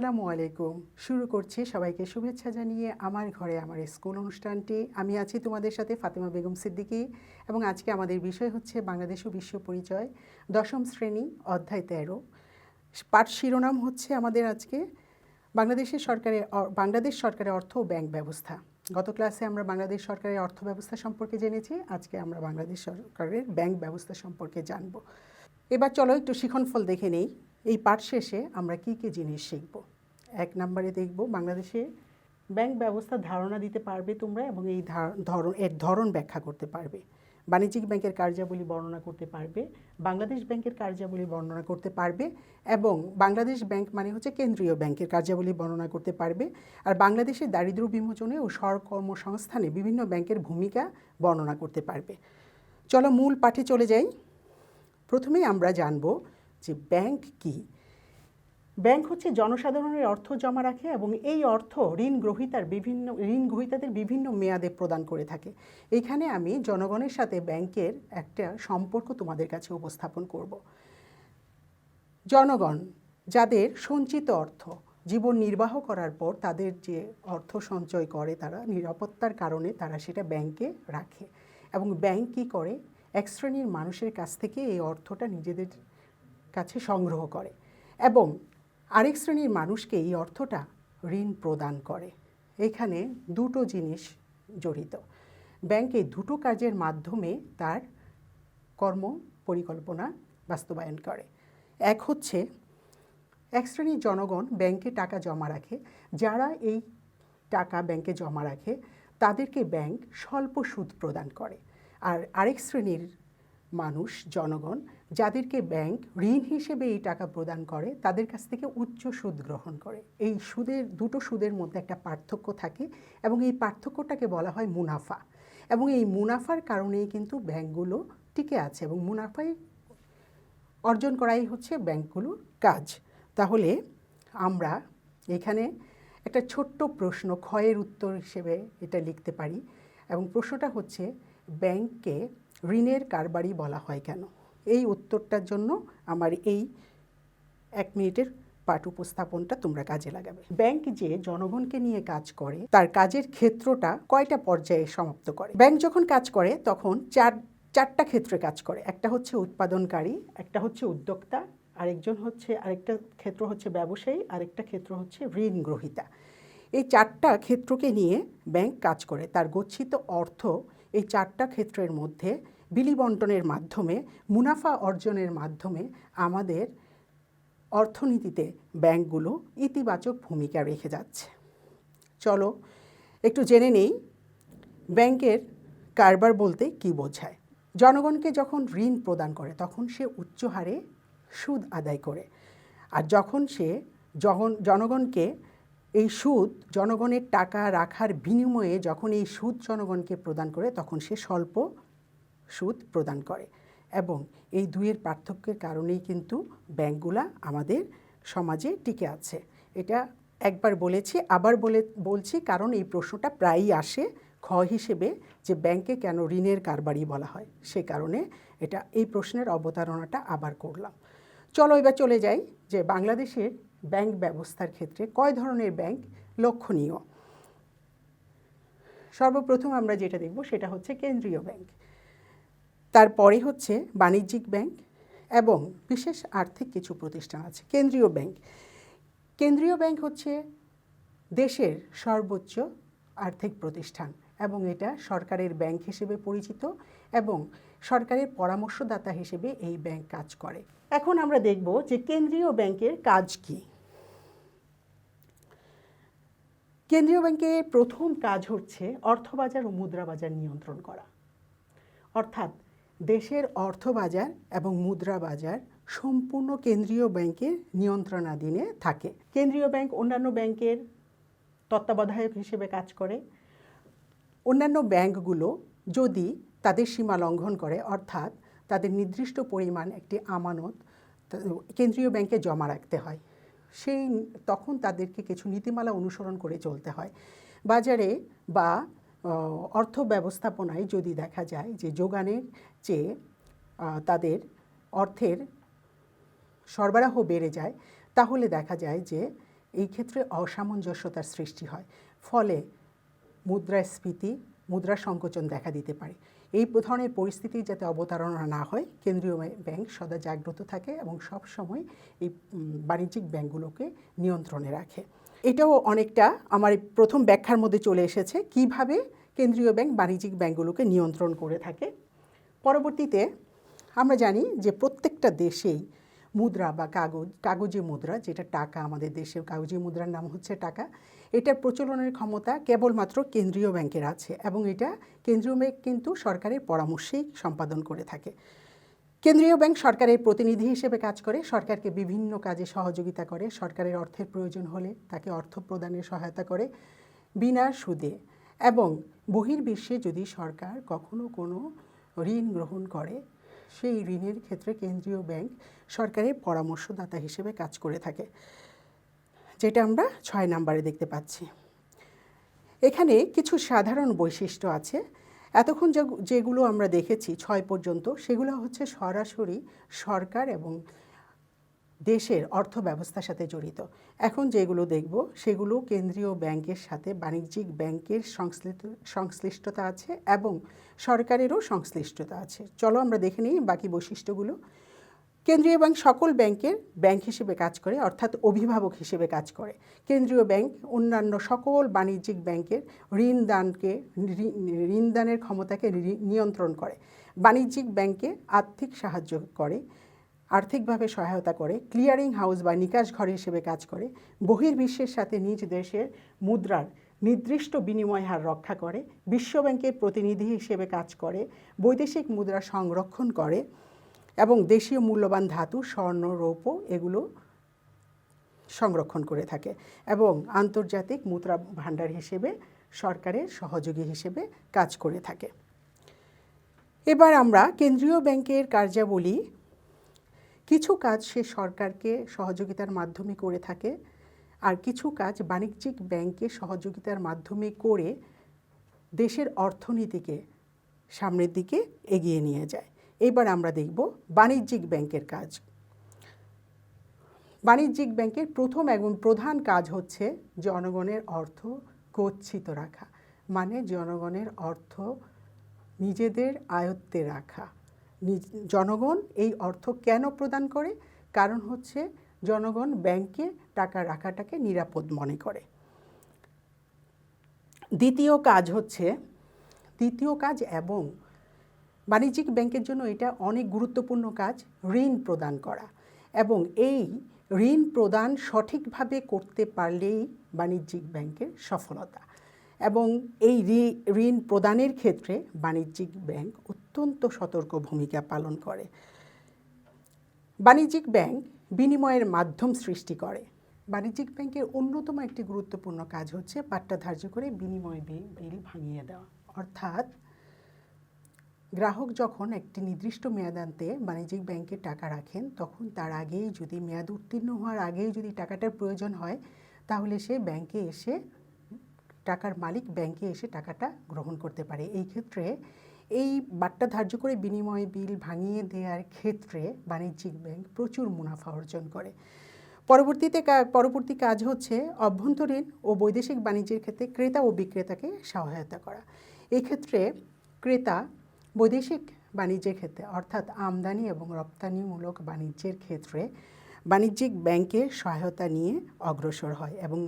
আসসালামু আলাইকুম। শুরু করছি সবাইকে শুভেচ্ছা জানিয়ে আমার ঘরে আমার স্কুল অনুষ্ঠানটি। আমি আছি তোমাদের সাথে ফাতেমা বেগম সিদ্দিকী এবং আজকে আমাদের বিষয় হচ্ছে বাংলাদেশ ও বিশ্ব পরিচয়, দশম শ্রেণী, অধ্যায় 13। পাঠ শিরোনাম হচ্ছে আমাদের আজকে বাংলাদেশ সরকারের অর্থ ও ব্যাংক ব্যবস্থা। গত ক্লাসে আমরা বাংলাদেশ সরকারের অর্থ ব্যবস্থা সম্পর্কে জেনেছি, আজকে আমরা বাংলাদেশ সরকারের ব্যাংক ব্যবস্থা সম্পর্কে জানব। এবার চলো একটু শিখনফল দেখে নেই। এই পাঠ শেষে আমরা কি কি জিনিস শিখব। 1 নম্বরে দেখব বাংলাদেশে ব্যাংক ব্যবস্থা ধারণা দিতে পারবে তোমরা এবং এই ধরন ব্যাখ্যা করতে পারবে। বাণিজ্যিক ব্যাংকের কার্যাবলী বর্ণনা করতে পারবে, বাংলাদেশ ব্যাংকের কার্যাবলী বর্ণনা করতে পারবে এবং বাংলাদেশ ব্যাংক মানে হচ্ছে কেন্দ্রীয় ব্যাংকের কার্যাবলী বর্ণনা করতে পারবে। আর বাংলাদেশের দারিদ্র্য বিমোচনে ও স্বকর্মসংস্থানে বিভিন্ন ব্যাংকের ভূমিকা বর্ণনা করতে পারবে। চলো মূল পাঠে চলে যাই। প্রথমেই আমরা জানব যে ব্যাংক কি। ব্যাংক হচ্ছে জনসাধারণের অর্থ জমা রাখে এবং এই অর্থ ঋণ গ্রহীতাদের বিভিন্ন মেয়াদে প্রদান করে থাকে। এইখানে আমি জনগণের সাথে ব্যাংকের একটা সম্পর্ক তোমাদের কাছে উপস্থাপন করব। জনগণ যাদের সঞ্চিত অর্থ জীবন নির্বাহ করার পর তাদের যে অর্থ সঞ্চয় করে, তারা নিরাপত্তার কারণে তারা সেটা ব্যাংকে রাখে এবং ব্যাংক কী করে, এক শ্রেণীর মানুষের কাছ থেকে এই অর্থটা নিজেদের কাছে সংগ্রহ করে এবং আরেক শ্রেণীর মানুষকে এই অর্থটা ঋণ প্রদান করে। এখানে দুটো জিনিস জড়িত। ব্যাংক এই দুটো কাজের মাধ্যমে তার কর্ম পরিকল্পনা বাস্তবায়ন করে। এক হচ্ছে এক শ্রেণীর জনগণ ব্যাংকে টাকা জমা রাখে, যারা এই টাকা ব্যাংকে জমা রাখে তাদেরকে ব্যাংক স্বল্প সুদ প্রদান করে। আর আরেক শ্রেণীর মানুষ জনগণ যাদেরকে ব্যাংক ঋণ হিসেবে এই টাকা প্রদান করে তাদের কাছ থেকে উচ্চ সুদ গ্রহণ করে। এই দুটো সুদের মধ্যে একটা পার্থক্য থাকে এবং এই পার্থক্যটাকে বলা হয় মুনাফা এবং এই মুনাফার কারণেই কিন্তু ব্যাংকগুলো টিকে আছে এবং মুনাফাই অর্জন করাই হচ্ছে ব্যাংকগুলোর কাজ। তাহলে আমরা এখানে একটা ছোট্ট প্রশ্ন ক্ষয়ের উত্তর হিসেবে এটা লিখতে পারি এবং প্রশ্নটা হচ্ছে ব্যাংককে ঋণের কারবারি বলা হয় কেন। এই উত্তরটার জন্য আমার এই 1 মিনিটের পাঠ উপস্থাপনটা তোমরা কাজে লাগাবে। ব্যাংক যে জনগণকে নিয়ে কাজ করে তার কাজের ক্ষেত্রটা কয়টা পর্যায়ে সমাপ্ত করে। ব্যাংক যখন কাজ করে তখন চারটা ক্ষেত্রে কাজ করে। একটা হচ্ছে উৎপাদনকারী, একটা হচ্ছে উদ্যোক্তা, আরেকটা ক্ষেত্র হচ্ছে ব্যবসায়ী, আরেকটা ক্ষেত্র হচ্ছে ঋণ গ্রহীতা। এই চারটা ক্ষেত্রকে নিয়ে ব্যাংক কাজ করে। তার গচ্ছিত অর্থ এই চারটা ক্ষেত্রের মধ্যে বিলি বণ্টনের মাধ্যমে, মুনাফা অর্জনের মাধ্যমে আমাদের অর্থনীতিতে ব্যাংকগুলো ইতিবাচক ভূমিকা রেখে যাচ্ছে। চলো একটু জেনে নেই ব্যাংকের কারবার বলতে কি বোঝায়। জনগণকে যখন ঋণ প্রদান করে তখন সে উচ্চ হারে সুদ আদায় করে, আর যখন সে জনগণকে এই সুদ জনগণের টাকা রাখার বিনিময়ে যখন এই সুদ জনগণকে প্রদান করে তখন সে স্বল্প সুদ প্রদান করে এবং এই দুইয়ের পার্থক্যের কারণেই কিন্তু ব্যাংকগুলা আমাদের সমাজে টিকে আছে। এটা একবার বলেছি, আবার বলছি কারণ এই প্রশ্নটা প্রায়ই আসে খ হিসেবে যে ব্যাংকে কেন ঋণের কারবারি বলা হয়, সে কারণে এই প্রশ্নের অবতারণাটা আবার করলাম। চলো এবার চলে যাই যে বাংলাদেশের ব্যাংক ব্যবস্থার ক্ষেত্রে কয় ধরনের ব্যাংক লক্ষণীয়। সর্বপ্রথম আমরা যেটা দেখব সেটা হচ্ছে কেন্দ্রীয় ব্যাংক, তারপরে হচ্ছে বাণিজ্যিক ব্যাংক এবং বিশেষ আর্থিক কিছু প্রতিষ্ঠান আছে। কেন্দ্রীয় ব্যাংক হচ্ছে দেশের সর্বোচ্চ আর্থিক প্রতিষ্ঠান এবং এটা সরকারের ব্যাংক হিসেবে পরিচিত এবং সরকারের পরামর্শদাতা হিসেবে এই ব্যাংক কাজ করে। এখন আমরা দেখব যে কেন্দ্রীয় ব্যাংকের কাজ কি। কেন্দ্রীয় ব্যাংকের প্রথম কাজ হচ্ছে অর্থবাজার ও মুদ্রা বাজার নিয়ন্ত্রণ করা, অর্থাৎ দেশের অর্থবাজার এবং মুদ্রা বাজার সম্পূর্ণ কেন্দ্রীয় ব্যাংকের নিয়ন্ত্রণাধীনে থাকে। কেন্দ্রীয় ব্যাংক অন্যান্য ব্যাংকের তত্ত্বাবধায়ক হিসেবে কাজ করে। অন্যান্য ব্যাংকগুলো যদি তাদের সীমা লঙ্ঘন করে, অর্থাৎ তাদের নির্দিষ্ট পরিমাণ একটি আমানত কেন্দ্রীয় ব্যাংকে জমা রাখতে হয়, তখন তাদেরকে কিছু নীতিমালা অনুসরণ করে চলতে হয়। বাজারে বা অর্থ ব্যবস্থাপনায় যদি দেখা যায় যে যোগানের চেয়ে তাদের অর্থের সরবরাহ বেড়ে যায়, তাহলে দেখা যায় যে এই ক্ষেত্রে অসামঞ্জস্যতার সৃষ্টি হয়, ফলে মুদ্রাস্ফীতি, মুদ্রা সংকোচন দেখা দিতে পারে। এই ধরনের পরিস্থিতি যাতে অবতারণা না হয়, কেন্দ্রীয় ব্যাংক সদা জাগ্রত থাকে এবং সব সময় এই বাণিজ্যিক ব্যাংকগুলোকে নিয়ন্ত্রণে রাখে। এটাও অনেকটা আমার প্রথম ব্যাখ্যার মধ্যে চলে এসেছে কিভাবে কেন্দ্রীয় ব্যাংক বাণিজ্যিক ব্যাংকগুলোকে নিয়ন্ত্রণ করে থাকে। পরবর্তীতে আমরা জানি যে প্রত্যেকটা দেশেই মুদ্রা বা কাগজে মুদ্রা, যেটা টাকা, আমাদের দেশের কাগজে মুদ্রার নাম হচ্ছে টাকা, এটার প্রচলনের ক্ষমতা কেবলমাত্র কেন্দ্রীয় ব্যাংকের আছে এবং এটা কেন্দ্রীয় ব্যাংক কিন্তু সরকারের পরামর্শেই সম্পাদন করে থাকে। কেন্দ্রীয় ব্যাংক সরকারের প্রতিনিধি হিসেবে কাজ করে, সরকারকে বিভিন্ন কাজে সহযোগিতা করে, সরকারের অর্থের প্রয়োজন হলে তাকে অর্থ প্রদানে সহায়তা করে বিনা সুদে, এবং বহির্বিশ্বে যদি সরকার কখনো কোনো ঋণ গ্রহণ করে সেই ঋণের ক্ষেত্রে কেন্দ্রীয় ব্যাংক সরকারের পরামর্শদাতা হিসেবে কাজ করে থাকে, যেটা আমরা 6 নম্বরে দেখতে পাচ্ছি। এখানে কিছু সাধারণ বৈশিষ্ট্য আছে। এতক্ষণ যেগুলো আমরা দেখেছি 6 পর্যন্ত, সেগুলো হচ্ছে সরাসরি সরকার এবং দেশের অর্থ ব্যবস্থার সাথে জড়িত। এখন যেগুলো দেখব সেগুলো কেন্দ্রীয় ব্যাংকের সাথে বাণিজ্যিক ব্যাংকের সংশ্লিষ্টতা আছে এবং সরকারেরও সংশ্লিষ্টতা আছে। চলো আমরা দেখে নিই বাকি বৈশিষ্ট্যগুলো। কেন্দ্রীয় ব্যাংক সকল ব্যাংকের ব্যাংক হিসেবে কাজ করে, অর্থাৎ অভিভাবক হিসেবে কাজ করে। কেন্দ্রীয় ব্যাংক অন্যান্য সকল বাণিজ্যিক ব্যাংকের ঋণ দানের ক্ষমতাকে নিয়ন্ত্রণ করে, বাণিজ্যিক ব্যাংকে আর্থিক সাহায্য করে, আর্থিকভাবে সহায়তা করে, ক্লিয়ারিং হাউস বা নিকাশ ঘর হিসেবে কাজ করে, বহির্বিশ্বের সাথে নিজ দেশের মুদ্রার নির্দিষ্ট বিনিময় হার রক্ষা করে, বিশ্বব্যাংকের প্রতিনিধি হিসেবে কাজ করে, বৈদেশিক মুদ্রা সংরক্ষণ করে এবং দেশীয় মূল্যবান ধাতু, স্বর্ণ, রৌপ্য এগুলো সংরক্ষণ করে থাকে এবং আন্তর্জাতিক মুদ্রা ভাণ্ডার হিসেবে সরকারের সহযোগী হিসেবে কাজ করে থাকে। এবার আমরা কেন্দ্রীয় ব্যাংকের কার্যাবলী, কিছু কাজ সে সরকারকে সহযোগিতার মাধ্যমে করে থাকে আর কিছু কাজ বাণিজ্যিক ব্যাংকে সহযোগিতার মাধ্যমে করে দেশের অর্থনীতিকে সামনের দিকে এগিয়ে নিয়ে যায়। এবার আমরা দেখব বাণিজ্যিক ব্যাংকের কাজ। বাণিজ্যিক ব্যাংকের প্রথম এবং প্রধান কাজ হচ্ছে জনগণের অর্থ গচ্ছিত রাখা, মানে জনগণের অর্থ নিজেদের আয়ত্তে রাখা। জনগণ এই অর্থ কেন প্রদান করে? কারণ হচ্ছে জনগণ ব্যাংকে টাকা রাখাটাকে নিরাপদ মনে করে। দ্বিতীয় কাজ এবং বাণিজ্যিক ব্যাংকের জন্য এটা অনেক গুরুত্বপূর্ণ কাজ, ঋণ প্রদান করা, এবং এই ঋণ প্রদান সঠিকভাবে করতে পারলেই বাণিজ্যিক ব্যাংকের সফলতা। এবং এই ঋণ প্রদানের ক্ষেত্রে বাণিজ্যিক ব্যাংক অত্যন্ত সতর্ক ভূমিকা পালন করে। বাণিজ্যিক ব্যাংক বিনিময়ের মাধ্যম সৃষ্টি করে। বাণিজ্যিক ব্যাংকের অন্যতম একটি গুরুত্বপূর্ণ কাজ হচ্ছে পাট্টা ধার্য করে বিনিময় বিল ভাঙিয়ে দেওয়া। অর্থাৎ গ্রাহক যখন একটি নির্দিষ্ট মেয়াদান্তে বাণিজ্যিক ব্যাংকে টাকা রাখেন, তখন তার আগেই যদি মেয়াদ উত্তীর্ণ হওয়ার আগেই যদি টাকাটার প্রয়োজন হয়, তাহলে সে ব্যাংকে এসে টাকার মালিক ব্যাংকে এসে টাকাটা গ্রহণ করতে পারে। এই ক্ষেত্রে এই বাট্টা ধার্য করে বিনিময় বিল ভাঙিয়ে দেওয়ার ক্ষেত্রে বাণিজ্যিক ব্যাংক প্রচুর মুনাফা অর্জন করে। পরবর্তী কাজ হচ্ছে অভ্যন্তরীণ ও বৈদেশিক বাণিজ্যের ক্ষেত্রে ক্রেতা ও বিক্রেতাকে সহায়তা করা। এই ক্ষেত্রে ক্রেতা বৈদেশিক বাণিজ্যের ক্ষেত্রে অর্থাৎ আমদানি এবং রপ্তানিমূলক বাণিজ্যের ক্ষেত্রে বাণিজ্যিক ব্যাংকের সহায়তা নিয়ে অগ্রসর হয় এবং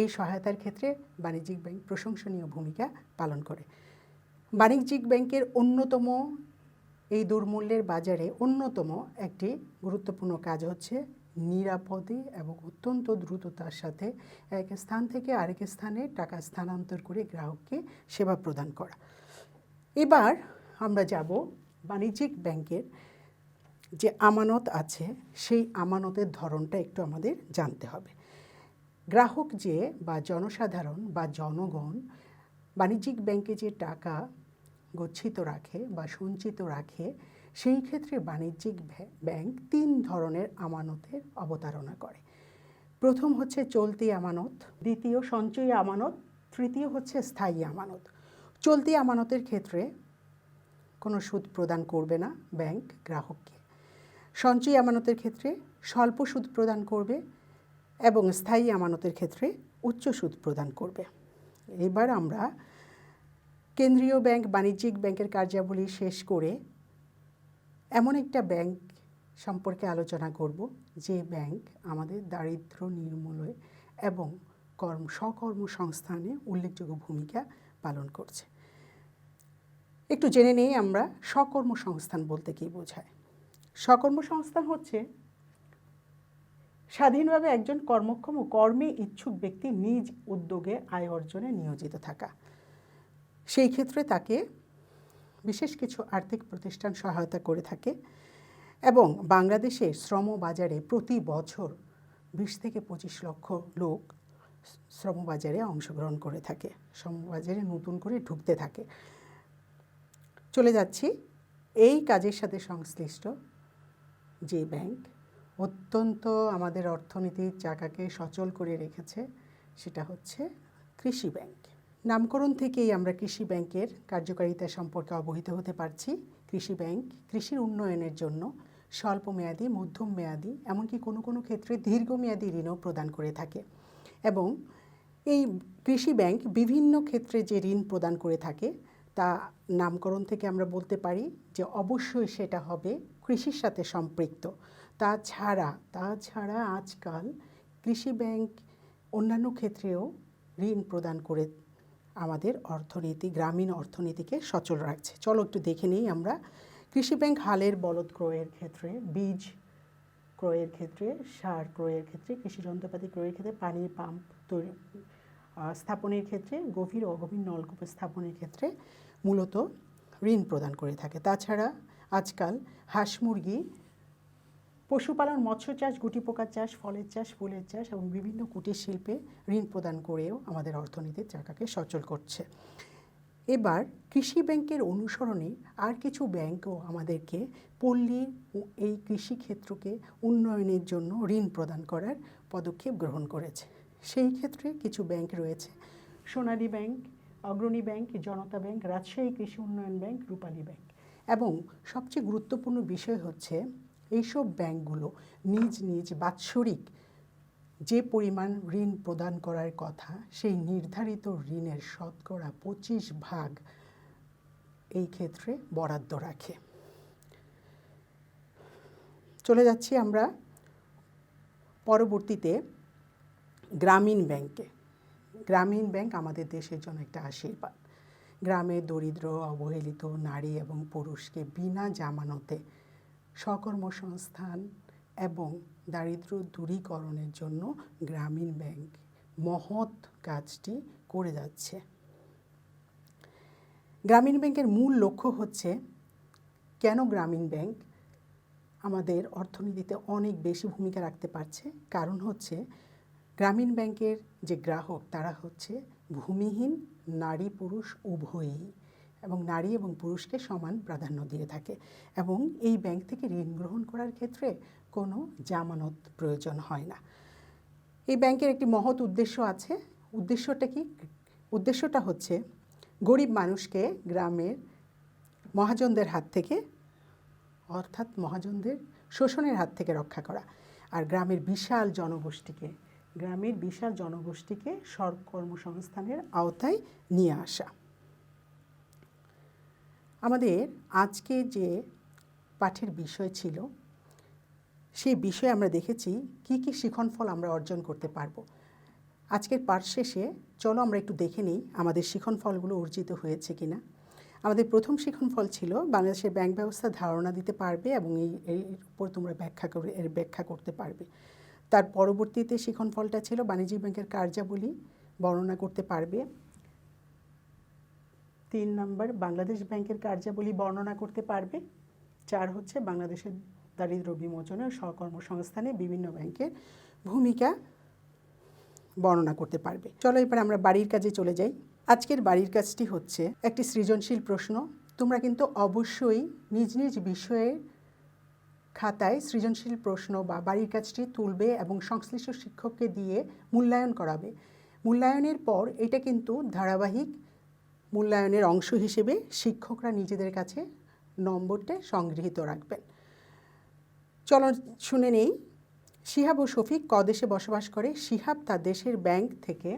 এই সহায়তার ক্ষেত্রে বাণিজ্যিক ব্যাংক প্রশংসনীয় ভূমিকা পালন করে। বাণিজ্যিক ব্যাংকের অন্যতম এই দুর্মূল্যের বাজারে অন্যতম একটি গুরুত্বপূর্ণ কাজ হচ্ছে নিরাপদে এবং অত্যন্ত দ্রুততার সাথে এক স্থান থেকে আরেক স্থানে টাকা স্থানান্তর করে গ্রাহককে সেবা প্রদান করা। এবার আমরা যাব বাণিজ্যিক ব্যাংকের যে আমানত আছে সেই আমানতের ধরনটা একটু আমাদের জানতে হবে। গ্রাহক যে বা জনসাধারণ বা জনগণ বাণিজ্যিক ব্যাংকে যে টাকা গচ্ছিত রাখে বা সঞ্চিত রাখে, সেই ক্ষেত্রে বাণিজ্যিক ব্যাংক 3 ধরনের আমানতের অবতারণা করে। প্রথম হচ্ছে চলতি আমানত, দ্বিতীয় সঞ্চয়ী আমানত, তৃতীয় হচ্ছে স্থায়ী আমানত। চলতি আমানতের ক্ষেত্রে কোনো সুদ প্রদান করবে না ব্যাংক গ্রাহককে। সঞ্চয়ী আমানতের ক্ষেত্রে স্বল্প সুদ প্রদান করবে এবং স্থায়ী আমানতের ক্ষেত্রে উচ্চ সুদ প্রদান করবে। এবার আমরা কেন্দ্রীয় ব্যাংক, বাণিজ্যিক ব্যাংকের কার্যাবলী শেষ করে এমন একটা ব্যাংক সম্পর্কে আলোচনা করব যে ব্যাংক আমাদের দারিদ্র্য নির্মূলে এবং স্বকর্মসংস্থানে উল্লেখযোগ্য ভূমিকা পালন করছে। একটু জেনে নেই আমরা স্বকর্মসংস্থান বলতে কী বোঝায়। স্বকর্মসংস্থান হচ্ছে স্বাধীনভাবে একজন কর্মক্ষম ও কর্মে ইচ্ছুক ব্যক্তি নিজ উদ্যোগে আয় অর্জনে নিয়োজিত থাকা। সেই ক্ষেত্রে তাকে বিশেষ কিছু আর্থিক প্রতিষ্ঠান সহায়তা করে থাকে এবং বাংলাদেশের শ্রম বাজারে প্রতি বছর 20 থেকে 25 লক্ষ লোক শ্রমবাজারে অংশগ্রহণ করে থাকে, শ্রমবাজারে নতুন করে ঢুকতে থাকে। চলে যাচ্ছি এই কাজের সাথে সংশ্লিষ্ট যে ব্যাংক অত্যন্ত আমাদের অর্থনীতির চাকাকে সচল করে রেখেছে, সেটা হচ্ছে কৃষি ব্যাংক। নামকরণ থেকেই আমরা কৃষি ব্যাংকের কার্যকারিতা সম্পর্কে অবহিত হতে পারছি। কৃষি ব্যাংক কৃষির উন্নয়নের জন্য স্বল্পমেয়াদী, মধ্যম মেয়াদী, এমনকি কোনো কোনো ক্ষেত্রে দীর্ঘমেয়াদী ঋণও প্রদান করে থাকে এবং এই কৃষি ব্যাংক বিভিন্ন ক্ষেত্রে যে ঋণ প্রদান করে থাকে তা নামকরণ থেকে আমরা বলতে পারি যে অবশ্যই সেটা হবে কৃষির সাথে সম্পৃক্ত। তাছাড়া আজকাল কৃষি ব্যাংক অন্যান্য ক্ষেত্রেও ঋণ প্রদান করে আমাদের অর্থনীতি, গ্রামীণ অর্থনীতিকে সচল রাখছে। চলো একটু দেখে নিই আমরা। কৃষি ব্যাংক হালের বলদ ক্রয়ের ক্ষেত্রে, বীজ ক্রয়ের ক্ষেত্রে, সার ক্রয়ের ক্ষেত্রে, কৃষি যন্ত্রপাতি ক্রয়ের ক্ষেত্রে, পানির পাম্প তৈরি স্থাপনের ক্ষেত্রে, গভীর ও অগভীর নলকূপ স্থাপনের ক্ষেত্রে মূলত ঋণ প্রদান করে থাকে। তাছাড়া আজকাল হাঁস মুরগি, পশুপালন, মৎস্য চাষ, গুটি পোকার চাষ, ফলের চাষ, ফুলের চাষ এবং বিভিন্ন কুটির শিল্পে ঋণ প্রদান করেও আমাদের অর্থনীতির চাকাকে সচল করছে। এবার কৃষি ব্যাংকের অনুসরণে আর কিছু ব্যাংকও আমাদেরকে পল্লী এই কৃষিক্ষেত্রকে উন্নয়নের জন্য ঋণ প্রদান করার পদক্ষেপ গ্রহণ করেছে। সেই ক্ষেত্রে কিছু ব্যাংক রয়েছে: সোনালী ব্যাংক, অগ্রণী ব্যাংক, জনতা ব্যাংক, রাজশাহী কৃষি উন্নয়ন ব্যাংক, রূপালী ব্যাংক। এবং সবচেয়ে গুরুত্বপূর্ণ বিষয় হচ্ছে এইসব ব্যাংকগুলো নিজ নিজ বাৎসরিক যে পরিমাণ ঋণ প্রদান করার কথা, সেই নির্ধারিত ঋণের শতকরা 25% এই ক্ষেত্রে বরাদ্দ রাখে। চলে যাচ্ছি আমরা পরবর্তীতে গ্রামীণ ব্যাংকে। গ্রামীণ ব্যাংক আমাদের দেশের জন্য একটা আশীর্বাদ। গ্রামের দরিদ্র, অবহেলিত নারী এবং পুরুষকে বিনা জামানতে স্বকর্মসংস্থান এবং দারিদ্র্য দূরীকরণের জন্য গ্রামীণ ব্যাংক মহৎ কাজটি করে যাচ্ছে। গ্রামীণ ব্যাংকের মূল লক্ষ্য হচ্ছে, কেন গ্রামীণ ব্যাংক আমাদের অর্থনীতিতে অনেক বেশি ভূমিকা রাখতে পারছে? কারণ হচ্ছে গ্রামীণ ব্যাংকের যে গ্রাহক তারা হচ্ছে ভূমিহীন নারী পুরুষ উভয়ই, এবং নারী এবং পুরুষকে সমান প্রাধান্য দিয়ে থাকে এবং এই ব্যাংক থেকে ঋণ গ্রহণ করার ক্ষেত্রে কোনো জামানত প্রয়োজন হয় না। এই ব্যাংকের একটি মহৎ উদ্দেশ্য আছে। উদ্দেশ্যটা কি? উদ্দেশ্যটা হচ্ছে গরিব মানুষকে গ্রামের মহাজনদের হাত থেকে, অর্থাৎ মহাজনদের শোষণের হাত থেকে রক্ষা করা, আর গ্রামের বিশাল জনগোষ্ঠীকে স্বকর্মসংস্থানের আওতায় নিয়ে আসা। আমাদের আজকে যে পাঠের বিষয় ছিল, সেই বিষয়ে আমরা দেখেছি কি কি শিখনফল আমরা অর্জন করতে পারবো। আজকের পাঠ শেষে চলো আমরা একটু দেখে নিই আমাদের শিখনফলগুলো অর্জিত হয়েছে কিনা। আমাদের প্রথম শিখনফল ছিল বাংলাদেশের ব্যাংক ব্যবস্থা ধারণা দিতে পারবে এবং এর উপর তোমরা ব্যাখ্যা করতে পারবে। তার পরবর্তীতে শিখনফলটা ছিল বাণিজ্যিক ব্যাংকের কার্যাবলী বর্ণনা করতে পারবে। 3 নম্বর বাংলাদেশ ব্যাংকের কার্যাবলী বর্ণনা করতে পারবে। 4 হচ্ছে বাংলাদেশের দারিদ্র্য বিমোচনে ও স্বকর্মসংস্থানে বিভিন্ন ব্যাংকের ভূমিকা বর্ণনা করতে পারবে। চলো এবার আমরা বাড়ির কাজে চলে যাই। আজকের বাড়ির কাজটি হচ্ছে একটি সৃজনশীল প্রশ্ন। তোমরা কিন্তু অবশ্যই নিজ নিজ বিষয়ের খাতায় সৃজনশীল প্রশ্ন বা বাড়ির কাজটি তুলবে এবং সংশ্লিষ্ট শিক্ষককে দিয়ে মূল্যায়ন করাবে। মূল্যায়নের পর এটা কিন্তু ধারাবাহিক মূল্যায়নের অংশ হিসেবে শিক্ষকরা নিজেদের কাছে নম্বরটা সংগৃহীত রাখবেন। চলো শুনে নেই শিহাব ও শফিক কদেশে বসবাস করে? শিহাব তার দেশের ব্যাংক থেকে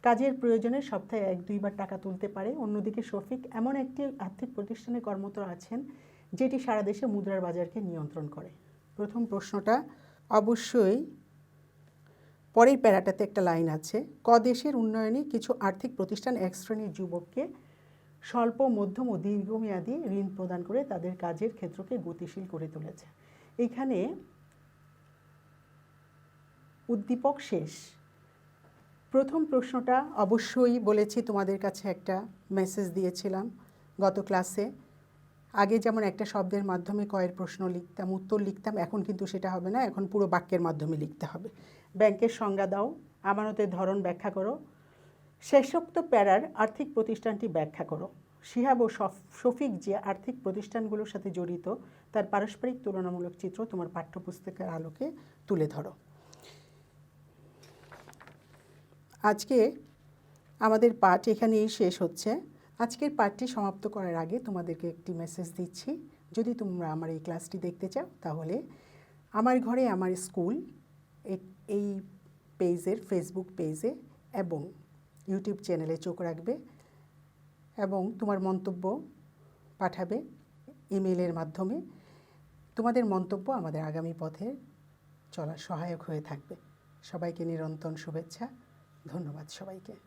কাজের প্রয়োজনে সপ্তাহে 1-2 বার টাকা তুলতে পারে। অন্যদিকে শফিক এমন একটি আর্থিক প্রতিষ্ঠানে কর্মরত আছেন যেটি সারা দেশে মুদ্রার বাজারকে নিয়ন্ত্রণ করে। প্রথম প্রশ্নটা অবশ্যই পরের প্যারাটাতে একটা লাইন আছে, দেশের উন্নয়নে কিছু আর্থিক প্রতিষ্ঠান এক শ্রেণীর যুবককে স্বল্প, মধ্যম ও দীর্ঘমেয়াদী ঋণ প্রদান করে তাদের কাজের ক্ষেত্রকে গতিশীল করে তুলেছে। এইখানে উদ্দীপক শেষ। প্রথম প্রশ্নটা অবশ্যই বলেছি, তোমাদের কাছে একটা মেসেজ দিয়েছিলাম গত ক্লাসে। আগে যেমন একটা শব্দের মাধ্যমে কয়ের প্রশ্ন লিখতাম, উত্তর লিখতাম, এখন কিন্তু সেটা হবে না, এখন পুরো বাক্যের মাধ্যমে লিখতে হবে। ব্যাংকের সংজ্ঞা দাও, আমানতের ধরন ব্যাখ্যা করো, শেষোক্ত প্যারার আর্থিক প্রতিষ্ঠানটি ব্যাখ্যা করো। শিহাব ও শফিক যে আর্থিক প্রতিষ্ঠানগুলোর সাথে জড়িত তার পারস্পরিক তুলনামূলক চিত্র তোমার পাঠ্যপুস্তকের আলোকে তুলে ধরো। আজকে আমাদের পাঠ এখানেই শেষ হচ্ছে। আজকের পাঠটি সমাপ্ত করার আগে তোমাদেরকে একটি মেসেজ দিচ্ছি। যদি তোমরা আমার এই ক্লাসটি দেখতে চাও তাহলে আমার ঘরে আমার স্কুল এই পেজের ফেসবুক পেজে এবং ইউটিউব চ্যানেলে চোখ রাখবে এবং তোমার মন্তব্য পাঠাবে ইমেলের মাধ্যমে। তোমাদের মন্তব্য আমাদের আগামী পথে চলার সহায়ক হয়ে থাকবে। সবাইকে নিরন্তর শুভেচ্ছা। ধন্যবাদ সবাইকে।